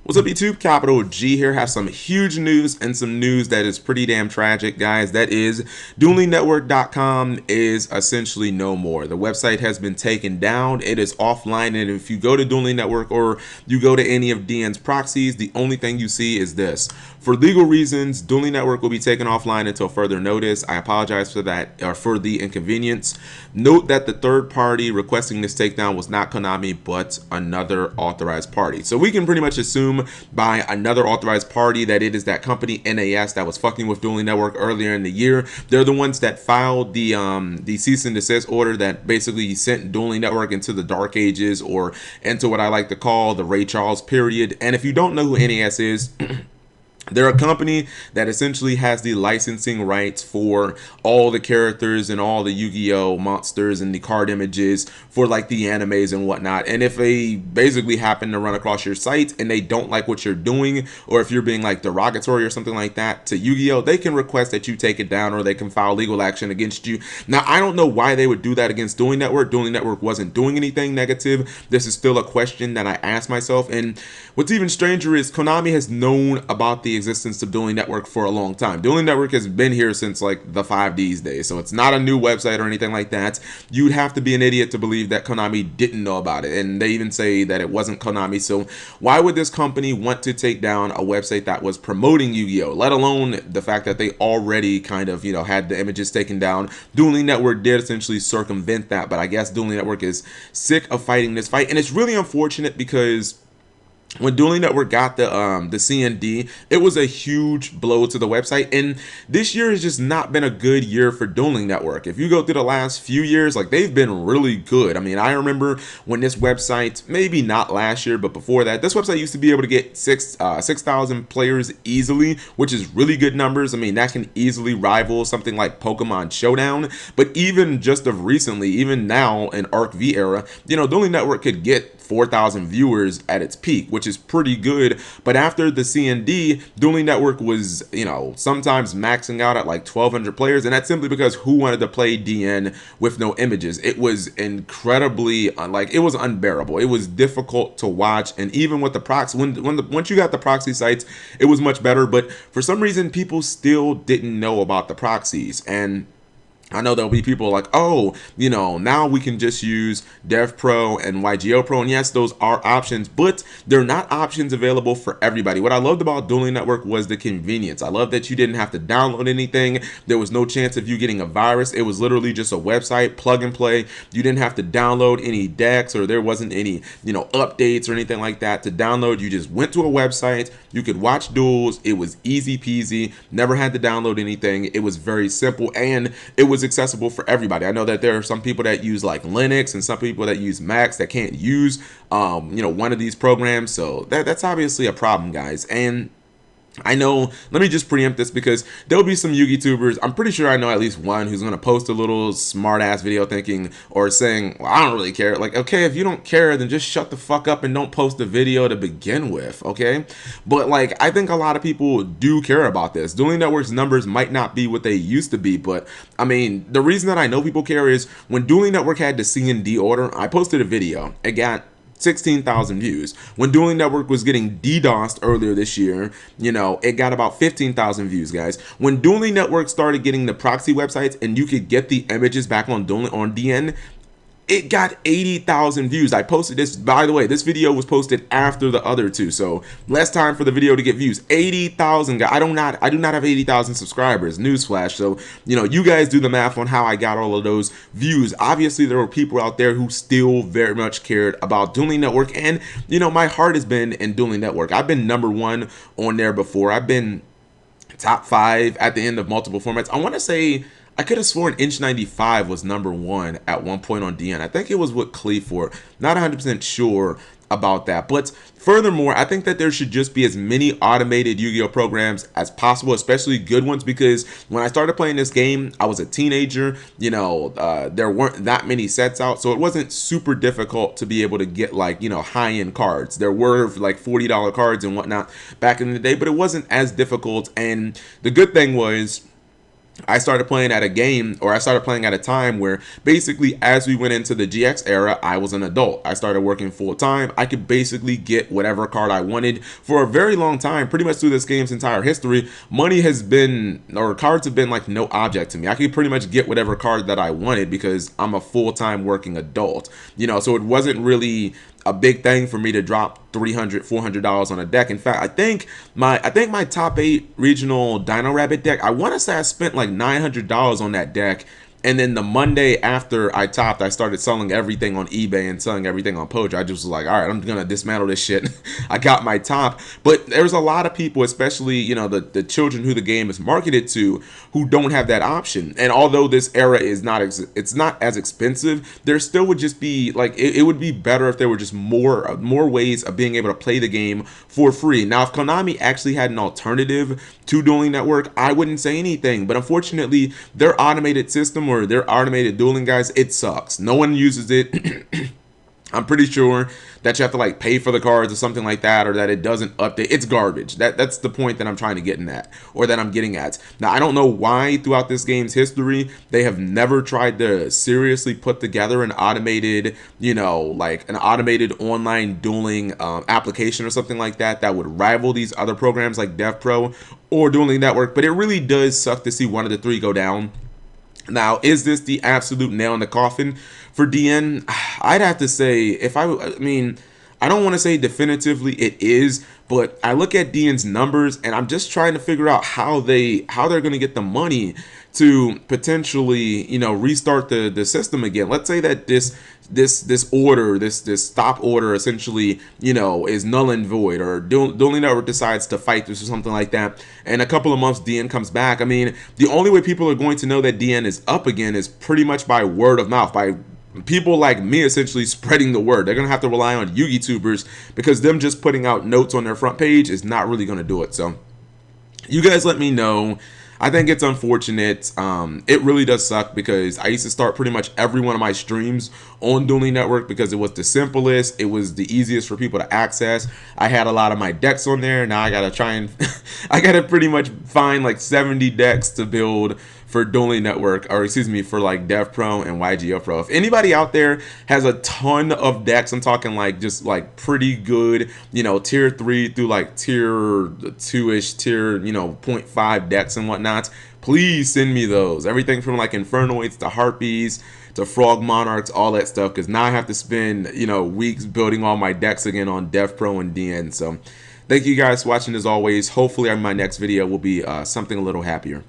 What's up YouTube, Capital G here. Have some huge news and some news that is pretty damn tragic, guys. That is, duelingnetwork.com is essentially no more. The website has been taken down. It is offline, and if you go to Dueling Network or you go to any of DN's proxies, the only thing you see is this. For legal reasons, Dueling Network will be taken offline until further notice. I apologize for that, or for the inconvenience. Note that the third party requesting this takedown was not Konami, but another authorized party. So we can pretty much assume by another authorized party that it is that company NAS that was fucking with Dueling Network earlier in the year. They're the ones that filed the cease and desist order that basically sent Dueling Network into the dark ages, or into what I like to call the Ray Charles period. And if you don't know who NAS is, they're a company that essentially has the licensing rights for all the characters and all the Yu-Gi-Oh monsters and the card images for like the animes and whatnot. And if they basically happen to run across your site and they don't like what you're doing, or if you're being like derogatory or something like that to Yu-Gi-Oh, they can request that you take it down, or they can file legal action against you. Now, I don't know why they would do that against Dueling Network. Dueling Network wasn't doing anything negative. This is still a question that I ask myself. And what's even stranger is Konami has known about the existence of Dueling Network for a long time. Dueling Network has been here since like the 5Ds days, so it's not a new website or anything like that. You'd have to be an idiot to believe that Konami didn't know about it, and they even say that it wasn't Konami. So why would this company want to take down a website that was promoting Yu-Gi-Oh, let alone the fact that they already kind of, had the images taken down? Dueling Network did essentially circumvent that, but I guess Dueling Network is sick of fighting this fight, and it's really unfortunate because when Dueling Network got the CND, it was a huge blow to the website, and this year has just not been a good year for Dueling Network. If you go through the last few years, like, they've been really good. I mean, I remember when this website, maybe not last year, but before that, this website used to be able to get 6,000 players easily, which is really good numbers. I mean, that can easily rival something like Pokemon Showdown. But even just of recently, even now in Arc V era, Dueling Network could get 4,000 viewers at its peak, which is pretty good. But after the CND, Dueling Network was, sometimes maxing out at like 1,200 players, and that's simply because who wanted to play DN with no images? It was incredibly, it was unbearable. It was difficult to watch, and even with the proxy, once you got the proxy sites, it was much better. But for some reason, people still didn't know about the proxies, and I know there'll be people like, oh, now we can just use Devpro and YGOpro, and yes, those are options, but they're not options available for everybody. What I loved about Dueling Network was the convenience. I love that you didn't have to download anything. There was no chance of you getting a virus. It was literally just a website, plug and play. You didn't have to download any decks, or there wasn't any, updates or anything like that to download. You just went to a website. You could watch duels. It was easy peasy. Never had to download anything. It was very simple, and it was accessible for everybody. I know that there are some people that use like Linux and some people that use Macs that can't use one of these programs, so that's obviously a problem, guys. And I know, let me just preempt this because there'll be some YouTubers, I'm pretty sure I know at least one, who's going to post a little smart ass video thinking or saying, well, I don't really care. Like, okay, if you don't care, then just shut the fuck up and don't post the video to begin with, okay? But like, I think a lot of people do care about this. Dueling Network's numbers might not be what they used to be, but I mean, the reason that I know people care is when Dueling Network had the CND order, I posted a video. It got 16,000 views. When Dueling Network was getting DDoSed earlier this year, it got about 15,000 views, guys. When Dueling Network started getting the proxy websites and you could get the images back on DN, it got 80,000 views. I posted this, by the way, this video was posted after the other two, so less time for the video to get views. 80,000 guys. I do not have 80,000 subscribers, newsflash. So you guys do the math on how I got all of those views. Obviously there were people out there who still very much cared about Dueling Network, and my heart has been in Dueling Network. I've been #1 on there before. I've been top 5 at the end of multiple formats. I want to say, I could have sworn Inch 95 was #1 at one point on DN. I think it was with Cleefort. Not 100% sure about that. But furthermore, I think that there should just be as many automated Yu-Gi-Oh programs as possible, especially good ones, because when I started playing this game, I was a teenager. There weren't that many sets out, so it wasn't super difficult to be able to get like, high-end cards. There were like $40 cards and whatnot back in the day, but it wasn't as difficult. And the good thing was, I started playing at a game, or I started playing at a time where basically as we went into the GX era, I was an adult. I started working full time. I could basically get whatever card I wanted for a very long time, pretty much through this game's entire history. Money has been, or cards have been like no object to me. I could pretty much get whatever card that I wanted because I'm a full-time working adult, you know, so it wasn't really a big thing for me to drop $300-$400 on a deck. In fact, I think my top 8 regional Dino Rabbit deck, I want to say I spent like $900 on that deck. And then the Monday after I topped, I started selling everything on eBay and selling everything on Poacher. I just was like, all right, I'm going to dismantle this shit. I got my top. But there's a lot of people, especially, you know, the children who the game is marketed to, who don't have that option. And although this era is not, it's not as expensive, there still would just be, like, it would be better if there were just more ways of being able to play the game for free. Now, if Konami actually had an alternative to Dueling Network, I wouldn't say anything. But unfortunately, their automated system, or their automated dueling, guys, it sucks. No one uses it. I'm pretty sure that you have to like pay for the cards or something like that, or that it doesn't update. It's garbage. That's the point that I'm trying to get in at, or that I'm getting at. Now, I don't know why throughout this game's history they have never tried to seriously put together an automated, you know, like an automated online dueling application or something like that that would rival these other programs like Devpro or Dueling Network. But it really does suck to see one of the three go down. Now, is this the absolute nail in the coffin for DN? I'd have to say, I mean, I don't want to say definitively it is, but I look at DN's numbers and I'm just trying to figure out how they're going to get the money to potentially, you know, restart the system again. Let's say that this stop order essentially, you know, is null and void, or Dueling Network decides to fight this or something like that, and a couple of months DN comes back. I mean, the only way people are going to know that DN is up again is pretty much by word of mouth, by people like me essentially spreading the word. They're gonna have to rely on YouTubers, because them just putting out notes on their front page is not really gonna do it. So you guys let me know. I think it's unfortunate. It really does suck, because I used to start pretty much every one of my streams on Dueling Network because it was the simplest, it was the easiest for people to access. I had a lot of my decks on there. Now I gotta try and I gotta pretty much find like 70 decks to build for Dueling Network, or excuse me, for like Devpro and YGOpro. If anybody out there has a ton of decks, I'm talking like just like pretty good, you know, tier 3 through like tier 2-ish, tier, you know, 0.5 decks and whatnot, please send me those. Everything from like Infernoids to Harpies to Frog Monarchs, all that stuff, because now I have to spend, you know, weeks building all my decks again on Devpro and DN. So thank you guys for watching as always. Hopefully my next video will be something a little happier.